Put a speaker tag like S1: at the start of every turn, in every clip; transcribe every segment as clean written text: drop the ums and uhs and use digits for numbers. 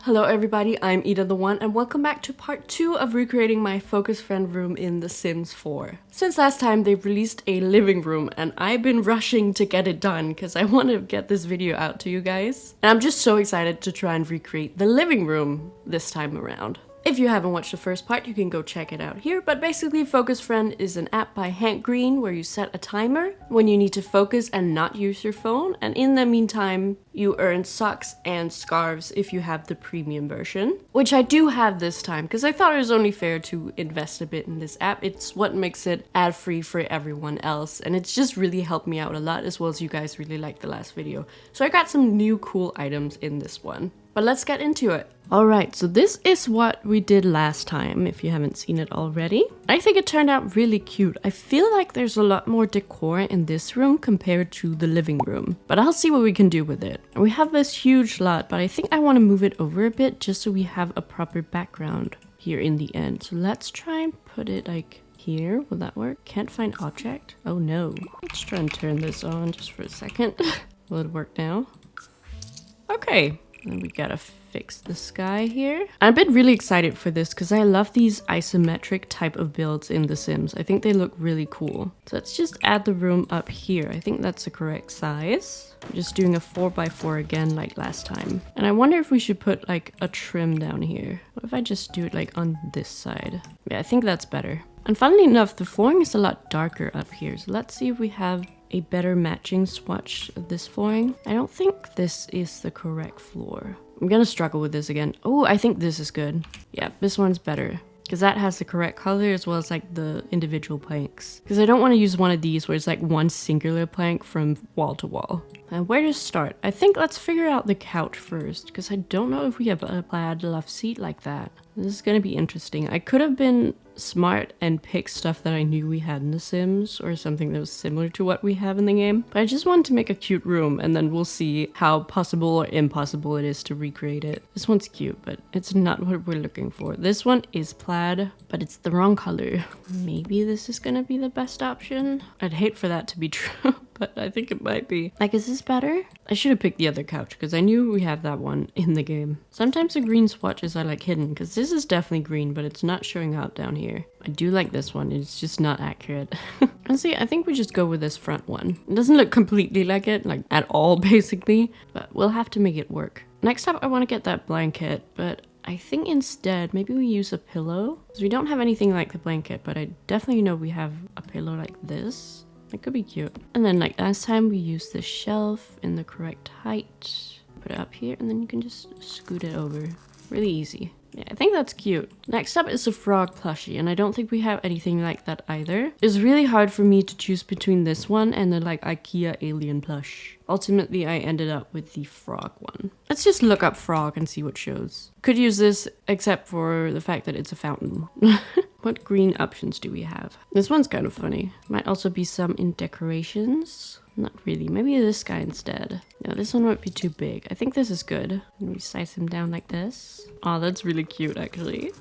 S1: Hello everybody, I'm idatheone and welcome back to part 2 of recreating my focus friend room in The Sims 4. Since last time they've released a living room and I've been rushing to get it done because I want to get this video out to you guys. And I'm just so excited to try and recreate the living room this time around. If you haven't watched the first part, you can go check it out here, but basically Focus Friend is an app by Hank Green where you set a timer when you need to focus and not use your phone, and in the meantime you earn socks and scarves if you have the premium version, which I do have this time because I thought it was only fair to invest a bit in this app. It's what makes it ad-free for everyone else, and it's just really helped me out a lot, as well as you guys really liked the last video. So I got some new cool items in this one. But let's get into it. Alright, so this is what we did last time, if you haven't seen it already. I think it turned out really cute. I feel like there's a lot more decor in this room compared to the living room, but I'll see what we can do with it. And we have this huge lot, but I think I want to move it over a bit just so we have a proper background here in the end. So let's try and put it like here. Will that work? Can't find object? Oh no. Let's try and turn this on just for a second. Will it work now? Okay. And we gotta fix the sky here. I've been really excited for this because I love these isometric type of builds in The Sims. I think they look really cool. So let's just add the room up here. I think that's the correct size. I'm just doing a 4x4 again like last time. And I wonder if we should put like a trim down here. What if I just do it like on this side? Yeah, I think that's better. And funnily enough, the flooring is a lot darker up here. So let's see if we have a better matching swatch of this flooring. I don't think this is the correct floor. I'm gonna struggle with this again. Oh, I think this is good. Yeah, this one's better because that has the correct color as well as like the individual planks. Because I don't want to use one of these where it's like one singular plank from wall to wall. And where to start? I think let's figure out the couch first because I don't know if we have a plaid love seat like that. This is gonna be interesting. I could have been smart and pick stuff that I knew we had in The Sims or something that was similar to what we have in the game, but I just wanted to make a cute room and then we'll see how possible or impossible it is to recreate it. This one's cute, but it's not what we're looking for. This one is plaid, but it's the wrong color. Maybe this is gonna be the best option. I'd hate for that to be true, but I think it might be. Like, is this better? I should have picked the other couch because I knew we have that one in the game. Sometimes the green swatches are like hidden because this is definitely green, but it's not showing out down here. I do like this one, it's just not accurate. Honestly, I think we just go with this front one. It doesn't look completely like it, like at all basically, but we'll have to make it work. Next up, I want to get that blanket, but I think instead maybe we use a pillow because we don't have anything like the blanket, but I definitely know we have a pillow like this. It could be cute. And then like last time we used the shelf in the correct height. Put it up here and then you can just scoot it over. Really easy. Yeah, I think that's cute. Next up is a frog plushie, and I don't think we have anything like that either. It's really hard for me to choose between this one and the like IKEA alien plush. Ultimately, I ended up with the frog one. Let's just look up frog and see what shows. Could use this except for the fact that it's a fountain. What green options do we have? This one's kind of funny. Might also be some in decorations. Not really. Maybe this guy instead. No, this one might be too big. I think this is good. And we size him down like this. Oh, that's really cute, actually.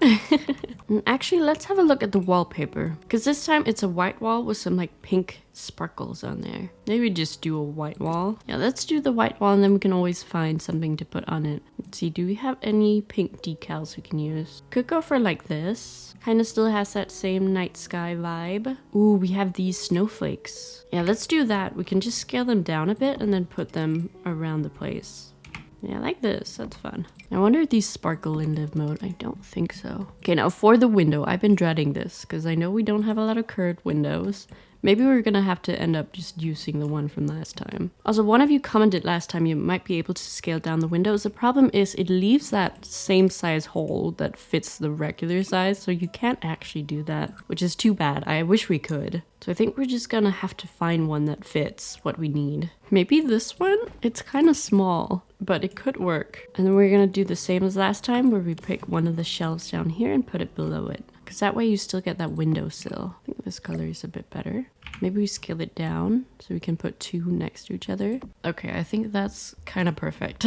S1: And actually, let's have a look at the wallpaper. Because this time it's a white wall with some like pink sparkles on there. Maybe just do a white wall. Yeah, let's do the white wall and then we can always find something to put on it. Let's see, do we have any pink decals we can use? Could go for like this. Kind of still has that same night sky vibe. Ooh, we have these snowflakes. Yeah, let's do that. We can just scale them down a bit and then put them around the place. Yeah, I like this. That's fun. I wonder if these sparkle in live mode. I don't think so. Okay, now for the window, I've been dreading this because I know we don't have a lot of curved windows. Maybe we're gonna have to end up just using the one from last time. Also, one of you commented last time you might be able to scale down the windows. The problem is it leaves that same size hole that fits the regular size, so you can't actually do that, which is too bad. I wish we could. So I think we're just gonna have to find one that fits what we need. Maybe this one? It's kind of small, but it could work. And then we're gonna do the same as last time where we pick one of the shelves down here and put it below it. Because that way you still get that windowsill. I think this color is a bit better. Maybe we scale it down so we can put two next to each other. Okay, I think that's kind of perfect.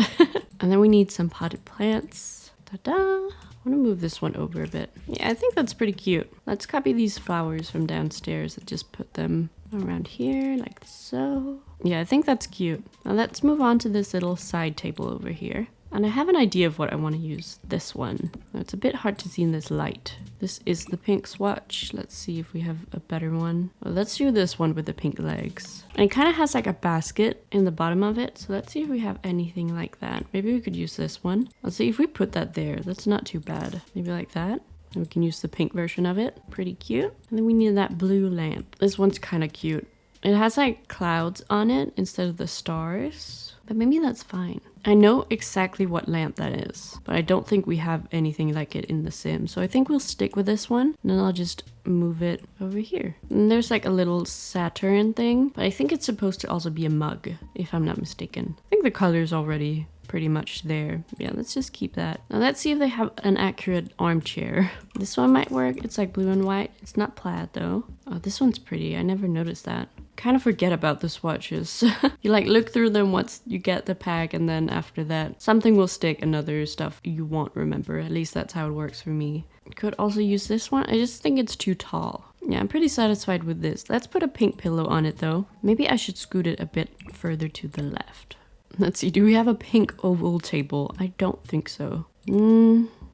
S1: And then we need some potted plants. Ta-da! I want to move this one over a bit. Yeah, I think that's pretty cute. Let's copy these flowers from downstairs and just put them around here like so. Yeah, I think that's cute. Now let's move on to this little side table over here. And I have an idea of what I want to use. This one. It's a bit hard to see in this light. This is the pink swatch. Let's see if we have a better one. Well, let's do this one with the pink legs. And it kind of has like a basket in the bottom of it. So let's see if we have anything like that. Maybe we could use this one. Let's see if we put that there. That's not too bad. Maybe like that. And we can use the pink version of it. Pretty cute. And then we need that blue lamp. This one's kind of cute. It has like clouds on it instead of the stars. But maybe that's fine. I know exactly what lamp that is, but I don't think we have anything like it in The Sims. So I think we'll stick with this one, and then I'll just move it over here. And there's like a little Saturn thing, but I think it's supposed to also be a mug, if I'm not mistaken. I think the color's already pretty much there. Yeah, let's just keep that. Now let's see if they have an accurate armchair. This one might work. It's like blue and white. It's not plaid though. Oh, this one's pretty. I never noticed that. Kind of forget about the swatches. You like look through them once you get the pack, and then after that something will stick and other stuff you won't remember. At least that's how it works for me. Could also use this one. I just think it's too tall. Yeah, I'm pretty satisfied with this. Let's put a pink pillow on it though. Maybe I should scoot it a bit further to the left. Let's see, do we have a pink oval table? I don't think so.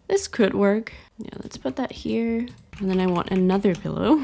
S1: This could work. Yeah, let's put that here. And then I want another pillow.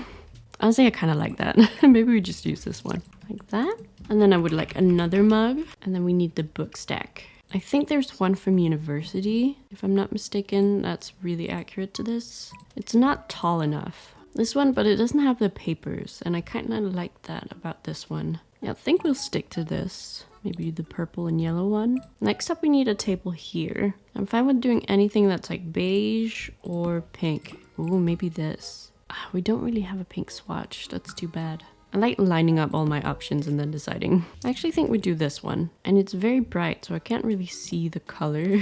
S1: Honestly, I kind of like that. Maybe we just use this one like that. And then I would like another mug. And then we need the book stack. I think there's one from university, if I'm not mistaken. That's really accurate to this. It's not tall enough. This one, but it doesn't have the papers. And I kind of like that about this one. Yeah, I think we'll stick to this. Maybe the purple and yellow one. Next up, we need a table here. I'm fine with doing anything that's like beige or pink. Ooh, maybe this. We don't really have a pink swatch. That's too bad. I like lining up all my options and then deciding. I actually think we do this one. And it's very bright, so I can't really see the color.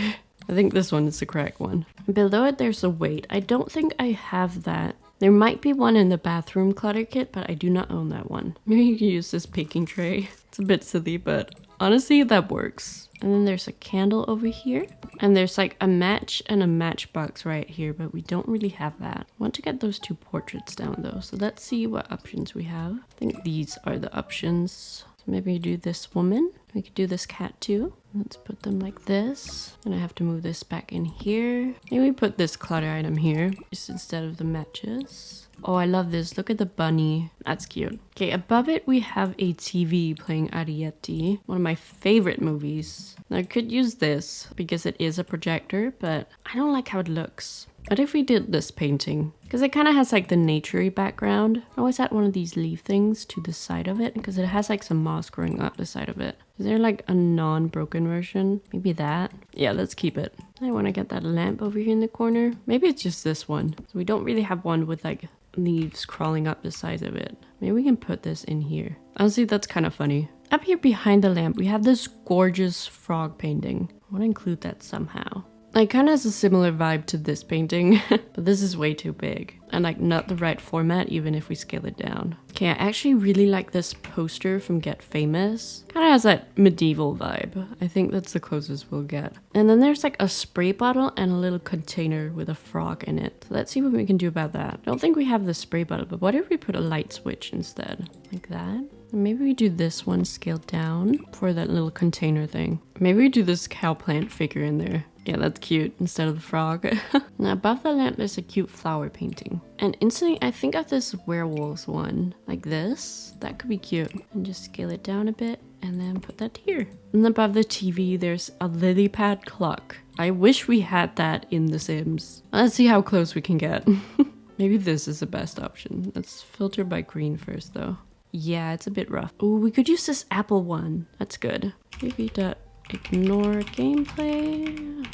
S1: I think this one is the correct one. Below it, there's a weight. I don't think I have that. There might be one in the bathroom clutter kit, but I do not own that one. Maybe you can use this baking tray. It's a bit silly, but honestly, that works. And then there's a candle over here. And there's like a match and a matchbox right here, but we don't really have that. I want to get those two portraits down though. So let's see what options we have. I think these are the options. So maybe do this woman. We could do this cat too. Let's put them like this. And I have to move this back in here. Maybe we put this clutter item here just instead of the matches. Oh, I love this. Look at the bunny. That's cute. Okay, above it we have a TV playing idatheone, one of my favorite movies. Now I could use this because it is a projector, but I don't like how it looks. What if we did this painting? Because it kind of has like the naturey background. I always had one of these leaf things to the side of it because it has like some moss growing up the side of it. Is there like a non-broken version? Maybe that? Yeah, let's keep it. I want to get that lamp over here in the corner. Maybe it's just this one. So we don't really have one with like leaves crawling up the sides of it. Maybe we can put this in here. Honestly, that's kind of funny. Up here behind the lamp, we have this gorgeous frog painting. I want to include that somehow. It kind of has a similar vibe to this painting, but this is way too big. And like not the right format even if we scale it down. Okay, I actually really like this poster from Get Famous. Kind of has that medieval vibe. I think that's the closest we'll get. And then there's like a spray bottle and a little container with a frog in it. So let's see what we can do about that. I don't think we have the spray bottle, but what if we put a light switch instead? Like that? And maybe we do this one scaled down for that little container thing. Maybe we do this cow plant figure in there. Yeah, that's cute instead of the frog. Now above the lamp there's a cute flower painting. And instantly I think of this werewolves one. Like this. That could be cute. And just scale it down a bit and then put that here. And above the TV there's a lily pad clock. I wish we had that in The Sims. Let's see how close we can get. Maybe this is the best option. Let's filter by green first though. Yeah, it's a bit rough. Oh, we could use this apple one. That's good. Maybe that ignore gameplay.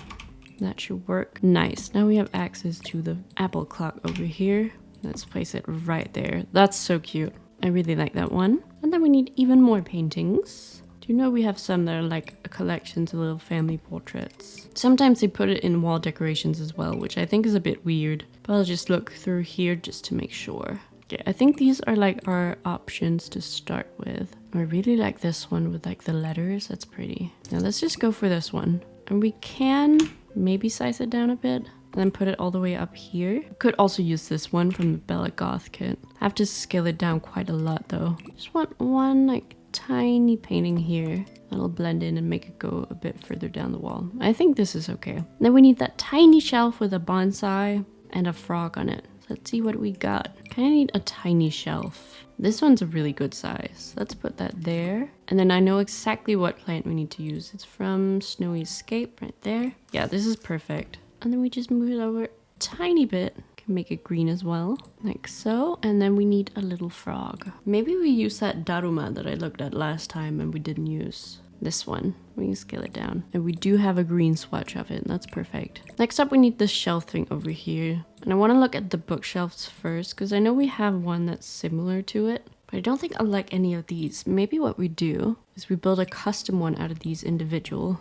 S1: That should work. Nice. Now we have access to the apple clock over here. Let's place it right there. That's so cute. I really like that one. And then we need even more paintings. Do you know we have some that are like a collection of little family portraits? Sometimes they put it in wall decorations as well, which I think is a bit weird. But I'll just look through here just to make sure. Okay, I think these are like our options to start with. I really like this one with like the letters. That's pretty. Now let's just go for this one. And we can maybe size it down a bit and then put it all the way up here. Could also use this one from the Bella Goth kit. I have to scale it down quite a lot though. Just want one like tiny painting here. That'll blend in and make it go a bit further down the wall. I think this is okay. Then we need that tiny shelf with a bonsai and a frog on it. So let's see what we got. Kind of need a tiny shelf. This one's a really good size. Let's put that there. And then I know exactly what plant we need to use. It's from Snowy Escape right there. Yeah, this is perfect. And then we just move it over a tiny bit. Can make it green as well, like so. And then we need a little frog. Maybe we use that daruma that I looked at last time and we didn't use. This one. We can scale it down. And we do have a green swatch of it. And that's perfect. Next up, we need this shelf thing over here. And I want to look at the bookshelves first because I know we have one that's similar to it. But I don't think I like any of these. Maybe what we do is we build a custom one out of these individual.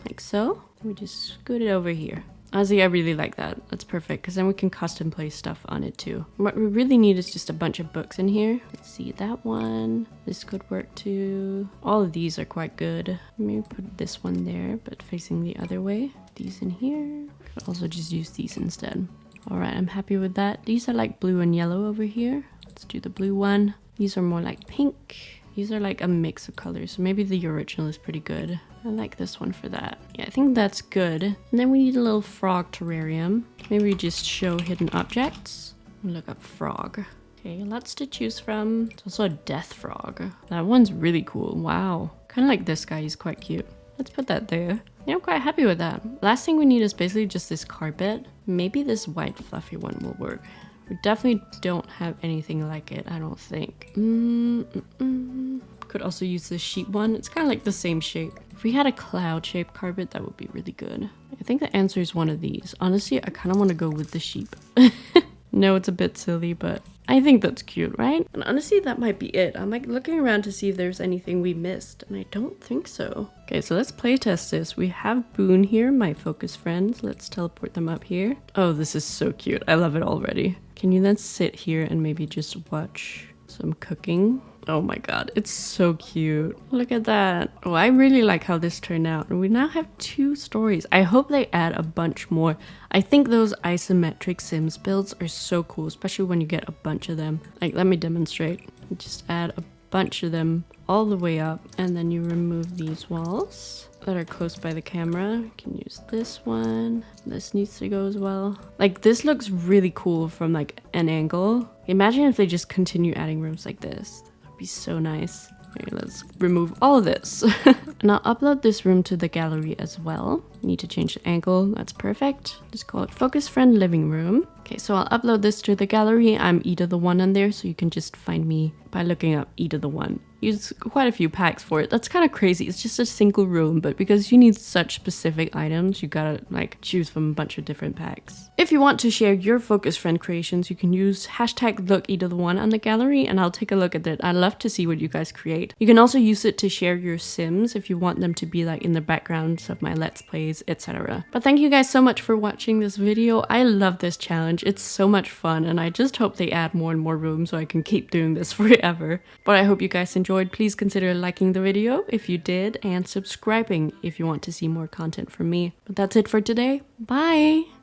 S1: Like so. We just scoot it over here. Honestly, I really like that. That's perfect because then we can custom place stuff on it too. What we really need is just a bunch of books in here. Let's see, that one. This could work too. All of these are quite good. Maybe put this one there, but facing the other way. These in here. Could also just use these instead. All right, I'm happy with that. These are like blue and yellow over here. Let's do the blue one. These are more like pink. These are like a mix of colors. So maybe the original is pretty good. I like this one for that. Yeah, I think that's good. And then we need a little frog terrarium. Maybe we just show hidden objects. Look up frog. Okay, lots to choose from. It's also a death frog. That one's really cool. Wow. Kind of like this guy. He's quite cute. Let's put that there. Yeah, I'm quite happy with that. Last thing we need is basically just this carpet. Maybe this white fluffy one will work. We definitely don't have anything like it, I don't think. Could also use this sheep one. It's kind of like the same shape. If we had a cloud-shaped carpet, that would be really good. I think the answer is one of these. Honestly, I kind of want to go with the sheep. No, it's a bit silly, but I think that's cute, right? And honestly, that might be it. I'm like looking around to see if there's anything we missed, and I don't think so. Okay, so let's play test this. We have Boone here, my focus friends. Let's teleport them up here. Oh, this is so cute. I love it already. Can you then sit here and maybe just watch some cooking? Oh my god, it's so cute. Look at that. Oh, I really like how this turned out. And we now have 2 stories. I hope they add a bunch more. I think those isometric Sims builds are so cool, especially when you get a bunch of them. Like, let me demonstrate. Just add a bunch of them all the way up, and then you remove these walls that are close by the camera. You can use this one. This needs to go as well. Like, this looks really cool from like an angle. Imagine if they just continue adding rooms like this. Be so nice. Okay, let's remove all of this. And I'll upload this room to the gallery as well. Need to change the angle. That's perfect. Just call it Focus Friend Living Room. Okay, so I'll upload this to the gallery. I'm Ida the One on there, so you can just find me by looking up Ida the One. Use quite a few packs for it. That's kind of crazy. It's just a single room, but because you need such specific items, you gotta like choose from a bunch of different packs. If you want to share your Focus Friend creations, you can use hashtag #LookIdaTheOne on the gallery, and I'll take a look at it. I'd love to see what you guys create. You can also use it to share your Sims if you want them to be like in the backgrounds of my Let's Plays, etc. But thank you guys so much for watching this video. I love this challenge. It's so much fun, and I just hope they add more and more rooms so I can keep doing this forever. But I hope you guys enjoyed. Please consider liking the video if you did, and subscribing if you want to see more content from me. But that's it for today. Bye!